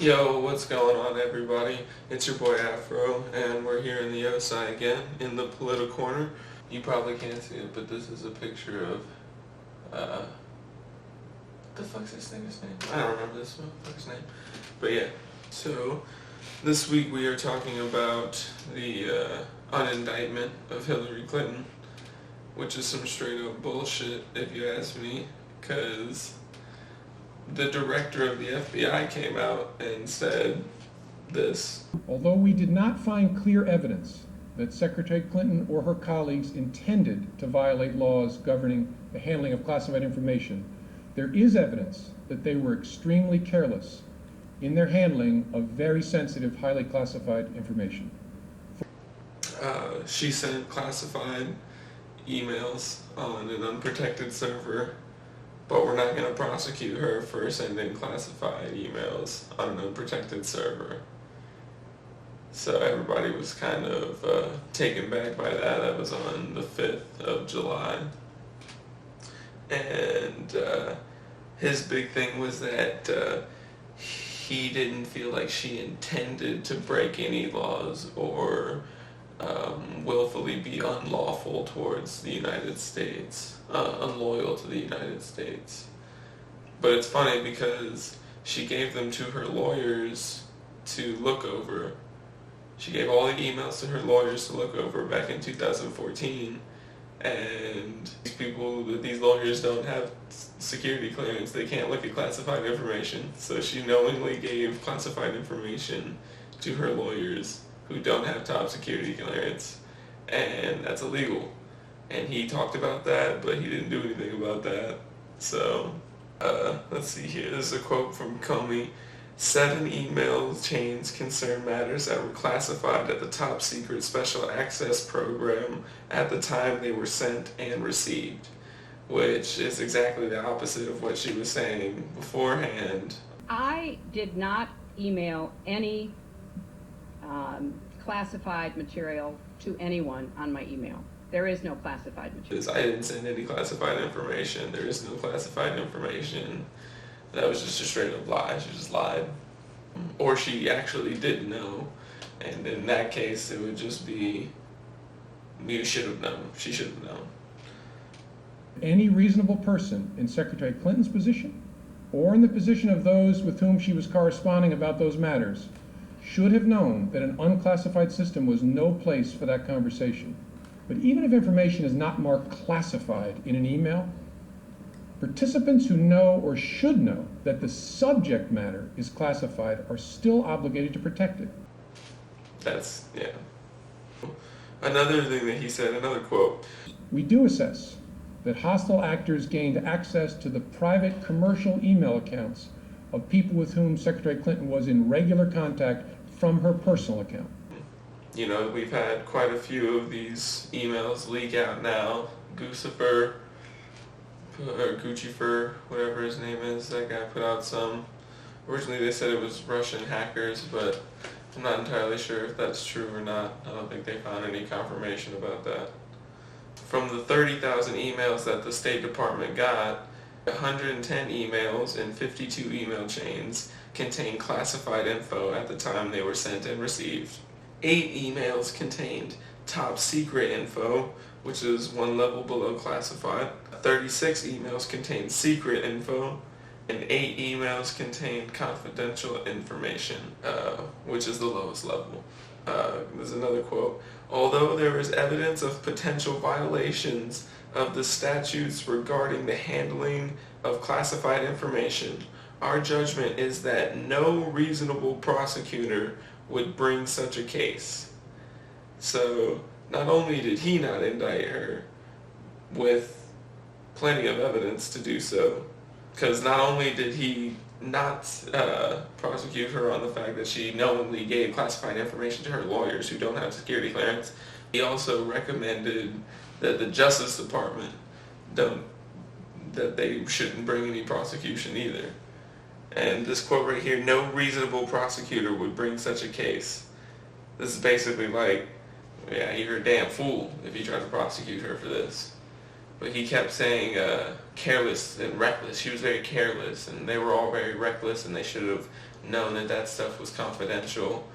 Yo, what's going on, everybody? It's your boy Afro, and we're here in the OSI again, in the Politi-Corner. You probably can't see it, but this is a picture of, what the fuck's this thing's name? I don't remember this motherfucker's name. But yeah, so this week we are talking about the Un-Indictment of Hillary Clinton, which is some straight up bullshit, if you ask me, because the director of the FBI came out and said this. Although we did not find clear evidence that Secretary Clinton or her colleagues intended to violate laws governing the handling of classified information, there is evidence that they were extremely careless in their handling of very sensitive, highly classified information. She sent classified emails on an unprotected server, but we're not going to prosecute her for sending classified emails on an unprotected server. So everybody was kind of taken back by that. That was on the 5th of July. And his big thing was that he didn't feel like she intended to break any laws or willfully be unlawful towards the United States, unloyal to the United States. But it's funny because she gave them to her lawyers to look over. She gave all the emails to her lawyers to look over back in 2014, and these lawyers don't have security clearance. They can't look at classified information. So she knowingly gave classified information to her lawyers who don't have top security clearance, and that's illegal. And he talked about that, but he didn't do anything about that. So, let's see here. This is a quote from Comey. 7 email chains concern matters that were classified at the top secret special access program at the time they were sent and received, which is exactly the opposite of what she was saying beforehand. I did not email any classified material to anyone on my email. There is no classified material. I didn't send any classified information. There is no classified information. That was just a straight up lie. She just lied. Or she actually did know. And in that case, it would just be, you should have known. She should have known. Any reasonable person in Secretary Clinton's position, or in the position of those with whom she was corresponding about those matters, should have known that an unclassified system was no place for that conversation. But even if information is not marked classified in an email, participants who know or should know that the subject matter is classified are still obligated to protect it. That's, yeah. Another thing that he said, another quote. We do assess that hostile actors gained access to the private commercial email accounts of people with whom Secretary Clinton was in regular contact from her personal account. You know, we've had quite a few of these emails leak out now. Guccifer, or Guccifer, whatever his name is, that guy put out some. Originally they said it was Russian hackers, but I'm not entirely sure if that's true or not. I don't think they found any confirmation about that. From the 30,000 emails that the State Department got, 110 emails in 52 email chains contained classified info at the time they were sent and received. 8 emails contained top secret info, which is one level below classified. 36 emails contained secret info, and 8 emails contained confidential information, which is the lowest level. There's another quote. Although there is evidence of potential violations of the statutes regarding the handling of classified information, our judgment is that no reasonable prosecutor would bring such a case. So not only did he not indict her with plenty of evidence to do so, because not only did he not prosecute her on the fact that she knowingly gave classified information to her lawyers who don't have security clearance, he also recommended that the Justice Department that they shouldn't bring any prosecution either. And this quote right here, no reasonable prosecutor would bring such a case. This is basically like, yeah, you're a damn fool if you try to prosecute her for this. But he kept saying careless and reckless. She was very careless, and they were all very reckless, and they should have known that that stuff was confidential,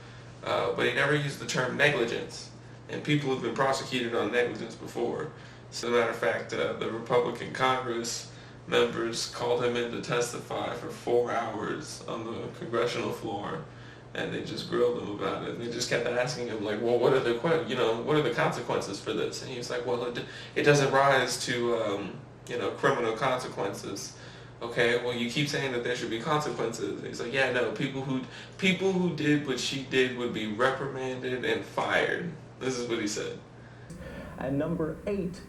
but he never used the term negligence. And people have been prosecuted on negligence before. So, as a matter of fact, the Republican Congress members called him in to testify for 4 hours on the congressional floor, and they just grilled him about it. And they just kept asking him, like, well, what are the consequences for this? And he was like, well, it doesn't rise to criminal consequences. Okay, well, you keep saying that there should be consequences. And he's like, yeah, no, people who did what she did would be reprimanded and fired. This is what he said. And number 8,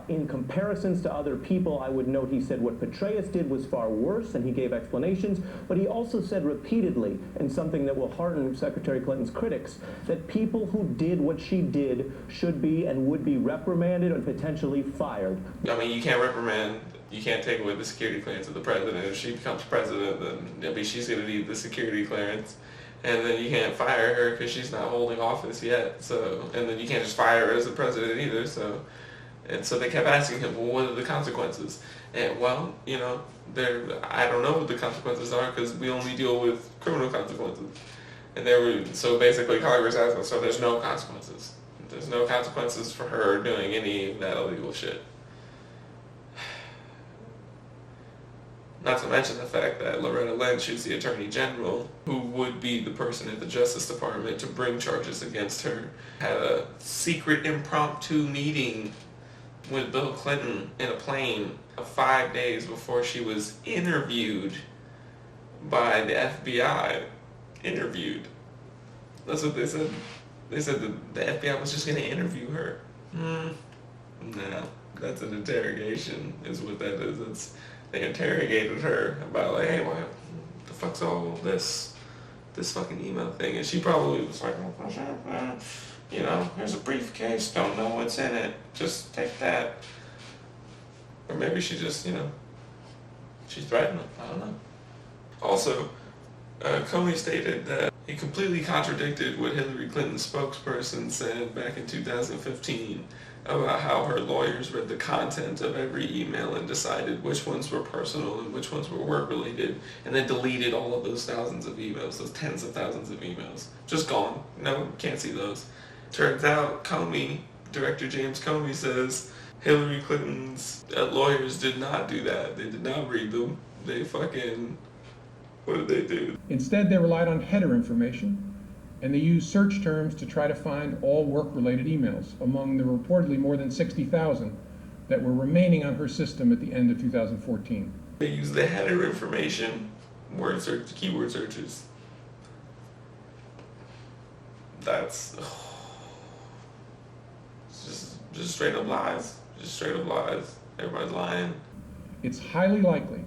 in comparisons to other people, I would note he said what Petraeus did was far worse, and he gave explanations, but he also said repeatedly, and something that will hearten Secretary Clinton's critics, that people who did what she did should be and would be reprimanded and potentially fired. I mean, you can't reprimand, you can't take away the security clearance of the president. If she becomes president, then she's going to need the security clearance. And then you can't fire her because she's not holding office yet. So, and then you can't just fire her as the president either. So, and so they kept asking him, well, what are the consequences? And well, I don't know what the consequences are because we only deal with criminal consequences. And so basically Congress asked him, so there's no consequences. There's no consequences for her doing any of that illegal shit. Not to mention the fact that Loretta Lynch, who's the Attorney General, who would be the person at the Justice Department to bring charges against her, had a secret impromptu meeting with Bill Clinton in a plane 5 days before she was interviewed by the FBI. Interviewed. That's what they said. They said that the FBI was just going to interview her. No, that's an interrogation is what that is. They interrogated her about, like, hey, what the fuck's all this fucking email thing? And she probably was like, here's a briefcase, don't know what's in it, just take that. Or maybe she just, she threatened him, I don't know. Also, Comey stated that he completely contradicted what Hillary Clinton's spokesperson said back in 2015 about how her lawyers read the content of every email and decided which ones were personal and which ones were work-related, and then deleted all of those thousands of emails, those tens of thousands of emails. Just gone. No, can't see those. Turns out Director James Comey says Hillary Clinton's lawyers did not do that. They did not read them. They what did they do? Instead, they relied on header information, and they used search terms to try to find all work-related emails among the reportedly more than 60,000 that were remaining on her system at the end of 2014. They used the header information, keyword searches. That's just straight up lies. Just straight up lies. Everybody's lying. It's highly likely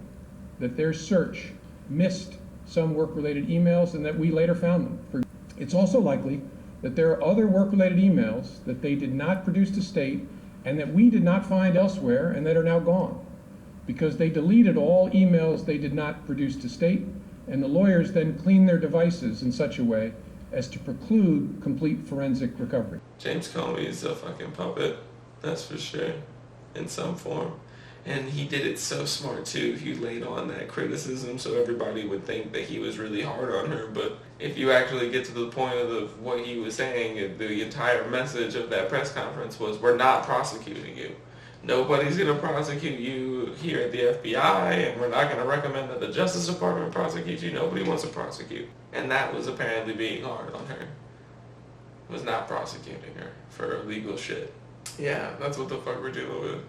that their search missed some work-related emails and that we later found them. It's also likely that there are other work-related emails that they did not produce to state and that we did not find elsewhere and that are now gone because they deleted all emails they did not produce to state, and the lawyers then cleaned their devices in such a way as to preclude complete forensic recovery. James Comey is a fucking puppet, that's for sure, in some form. And he did it so smart too. He laid on that criticism so everybody would think that he was really hard on her. But if you actually get to the point of what he was saying, the entire message of that press conference was, we're not prosecuting you. Nobody's going to prosecute you here at the FBI, and we're not going to recommend that the Justice Department prosecute you. Nobody wants to prosecute. And that was apparently being hard on her. Was not prosecuting her for illegal shit. Yeah, that's what the fuck we're dealing with.